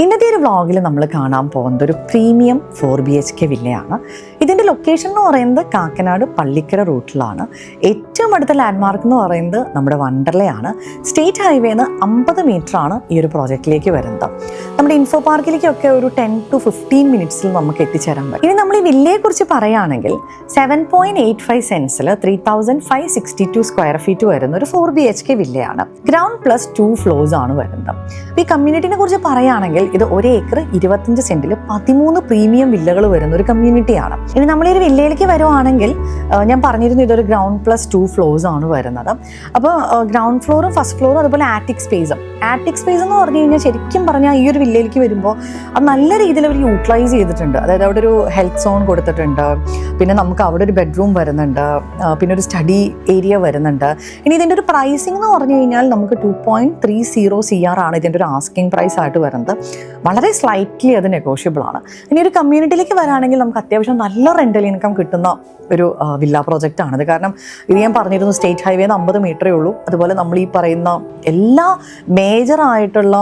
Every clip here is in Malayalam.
ഇന്നത്തെ ഒരു വ്ളോഗിൽ നമ്മൾ കാണാൻ പോകുന്നത് ഒരു പ്രീമിയം 4BHK വില്ലയാണ്. ഇതിൻ്റെ ലൊക്കേഷൻ എന്ന് പറയുന്നത് കാക്കനാട് പള്ളിക്കര റൂട്ടിലാണ്. ഏറ്റവും അടുത്ത ലാൻഡ്മാർക്ക് എന്ന് പറയുന്നത് നമ്മുടെ വണ്ടർലയാണ്. സ്റ്റേറ്റ് ഹൈവേന്ന് 50 മീറ്ററാണ് ഈ ഒരു പ്രോജക്റ്റിലേക്ക് വരുന്നത്. നമ്മുടെ ഇൻഫോ പാർക്കിലേക്കൊക്കെ ഒരു 10 to 15 മിനിറ്റ്സിൽ നമുക്ക് എത്തിച്ചേരാൻ പറ്റും. ഇനി നമ്മൾ ഈ വില്ലയെക്കുറിച്ച് പറയുകയാണെങ്കിൽ 7.85 സെൻസിൽ 3562 സ്ക്വയർ ഫീറ്റ് വരുന്ന ഒരു 4BHK വില്ലയാണ്. ഗ്രൗണ്ട് പ്ലസ് 2 ഫ്ലോർസ് ആണ് വരുന്നത്. ഈ കമ്മ്യൂണിറ്റിനെ കുറിച്ച് പറയുകയാണെങ്കിൽ ഇത് 1 ഏക്കർ 25 സെന്റിൽ 13 പ്രീമിയം വില്ലകൾ വരുന്ന ഒരു കമ്മ്യൂണിറ്റിയാണ്. ഇനി നമ്മൾ ഈ ഒരു വില്ലയിലേക്ക് വരുവാണെങ്കിൽ ഞാൻ പറഞ്ഞിരുന്നു ഇതൊരു ഗ്രൗണ്ട് പ്ലസ് 2 ഫ്ലോർസ് ആണ് വരുന്നത്. അപ്പോൾ ഗ്രൗണ്ട് ഫ്ലോറും ഫസ്റ്റ് ഫ്ലോറും അതുപോലെ ആറ്റിക് സ്പേസ് എന്ന് പറഞ്ഞു കഴിഞ്ഞാൽ ശരിക്കും പറഞ്ഞാൽ ഈ ഒരു വില്ലയിലേക്ക് വരുമ്പോൾ അത് നല്ല രീതിയിൽ അവർ യൂട്ടിലൈസ് ചെയ്തിട്ടുണ്ട്. അതായത് അവിടെ ഒരു ഹെൽത്ത് സോൺ കൊടുത്തിട്ടുണ്ട്, പിന്നെ നമുക്ക് അവിടെ ഒരു ബെഡ്റൂം വരുന്നുണ്ട്, പിന്നെ ഒരു സ്റ്റഡി ഏരിയ വരുന്നുണ്ട്. ഇനി ഇതിൻ്റെ ഒരു പ്രൈസിംഗ് എന്ന് പറഞ്ഞു കഴിഞ്ഞാൽ നമുക്ക് 2.30 CR ആണ് ഇതിൻ്റെ ഒരു ആസ്കിംഗ് പ്രൈസ് ആയിട്ട് വരുന്നത്. വളരെ സ്ലൈറ്റ്ലി അത് നെഗോഷ്യബിൾ ആണ്. ഇനി ഒരു കമ്മ്യൂണിറ്റിയിലേക്ക് വരാണെങ്കിൽ നമുക്ക് അത്യാവശ്യം നല്ല റെൻ്റൽ ഇൻകം കിട്ടുന്ന ഒരു വില്ല പ്രോജക്റ്റ് ആണിത്. കാരണം ഇത് ഞാൻ പറഞ്ഞിരുന്നു സ്റ്റേറ്റ് ഹൈവേന്ന് 50 മീറ്ററേ ഉള്ളൂ. അതുപോലെ നമ്മൾ ഈ പറയുന്ന എല്ലാ മേജറായിട്ടുള്ള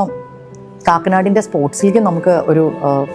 കാക്കനാടിൻ്റെ സ്പോർട്സിലേക്ക് നമുക്ക് ഒരു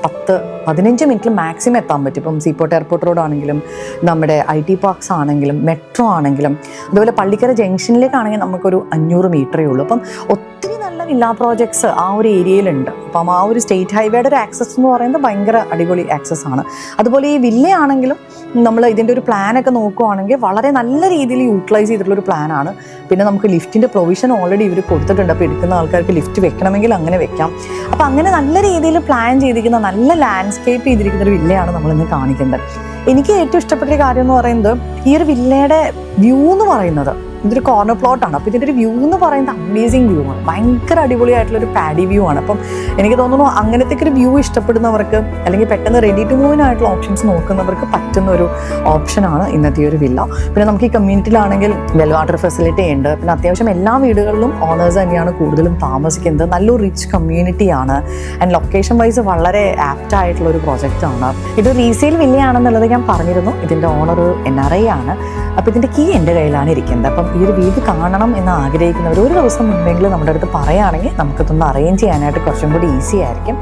10-15 മിനിറ്റിൽ മാക്സിമം എത്താൻ പറ്റും. ഇപ്പം സീപോർട്ട് എയർപോർട്ട് റോഡ് ആണെങ്കിലും നമ്മുടെ IT പാർക്സ് ആണെങ്കിലും മെട്രോ ആണെങ്കിലും അതുപോലെ പള്ളിക്കര ജംഗ്ഷനിലേക്കാണെങ്കിൽ നമുക്കൊരു 500 മീറ്ററേ ഉള്ളൂ. അപ്പം ഒത്തിരി നല്ല വില്ല പ്രോജക്ട്സ് ആ ഒരു ഏരിയയിലുണ്ട്. അപ്പം ആ ഒരു സ്റ്റേറ്റ് ഹൈവേയുടെ ഒരു ആക്സസ് എന്ന് പറയുന്നത് ഭയങ്കര അടിപൊളി ആക്സസ് ആണ്. അതുപോലെ ഈ വില്ലയാണെങ്കിലും നമ്മൾ ഇതിൻ്റെ ഒരു പ്ലാനൊക്കെ നോക്കുവാണെങ്കിൽ വളരെ നല്ല രീതിയിൽ യൂട്ടിലൈസ് ചെയ്തിട്ടുള്ളൊരു പ്ലാനാണ്. പിന്നെ നമുക്ക് ലിഫ്റ്റിൻ്റെ പ്രൊവിഷൻ ഓൾറെഡി ഇവർ കൊടുത്തിട്ടുണ്ട്. അപ്പോൾ എടുക്കുന്ന ആൾക്കാർക്ക് ലിഫ്റ്റ് വെക്കണമെങ്കിൽ അങ്ങനെ വെക്കാം. അപ്പോൾ അങ്ങനെ നല്ല രീതിയിൽ പ്ലാൻ ചെയ്തിരിക്കുന്ന നല്ല ലാൻഡ്സ്കേപ്പ് ചെയ്തിരിക്കുന്ന ഒരു വില്ലയാണ് നമ്മളിന്ന് കാണിക്കുന്നത്. എനിക്ക് ഏറ്റവും ഇഷ്ടപ്പെട്ടൊരു കാര്യം എന്ന് പറയുന്നത് ഈ ഒരു വില്ലയുടെ വ്യൂ എന്ന് പറയുന്നത് ഇതൊരു കോർണർ പ്ലോട്ടാണ്. അപ്പോൾ ഇതിൻ്റെ ഒരു വ്യൂ എന്ന് പറയുന്നത് അമേസിങ് വ്യൂ ആണ്. ഭയങ്കര അടിപൊളിയായിട്ടുള്ളൊരു പാഡി വ്യൂ ആണ്. അപ്പം എനിക്ക് തോന്നുന്നു അങ്ങനത്തെ ഒരു വ്യൂ ഇഷ്ടപ്പെടുന്നവർക്ക് അല്ലെങ്കിൽ പെട്ടെന്ന് റെഡി ടു മൂവിനായിട്ടുള്ള ഓപ്ഷൻസ് നോക്കുന്നവർക്ക് പറ്റുന്ന ഒരു ഓപ്ഷനാണ് ഇന്നത്തെ ഒരു വില്ല. പിന്നെ നമുക്ക് ഈ കമ്മ്യൂണിറ്റിയിലാണെങ്കിൽ വെൽ വാട്ടർ ഫെസിലിറ്റി ഉണ്ട്. പിന്നെ അത്യാവശ്യം എല്ലാ വീടുകളിലും ഓണേഴ്സ് തന്നെയാണ് കൂടുതലും താമസിക്കുന്നത്. നല്ലൊരു റിച്ച് കമ്മ്യൂണിറ്റിയാണ്. ആൻഡ് ലൊക്കേഷൻ വൈസ് വളരെ ആപ്റ്റ് ആയിട്ടുള്ള ഒരു പ്രോജക്റ്റാണ്. ഇത് റീസെയിൽ വില്ലയാണെന്നുള്ളത് ഞാൻ പറഞ്ഞിരുന്നു. ഇതിൻ്റെ ഓണർ ഒരു NRI ആണ്. അപ്പോൾ ഇതിൻ്റെ കീ എൻ്റെ കയ്യിലാണ് ഇരിക്കുന്നത്. അപ്പം ഈ ഒരു വീട് കാണണം എന്ന് ആഗ്രഹിക്കുന്നവർ ഒരു ദിവസം മുൻപെങ്കിലും നമ്മുടെ അടുത്ത് പറയുകയാണെങ്കിൽ നമുക്കിതൊന്ന് അറേഞ്ച് ചെയ്യാനായിട്ട് കുറച്ചും കൂടി ഈസി ആയിരിക്കും.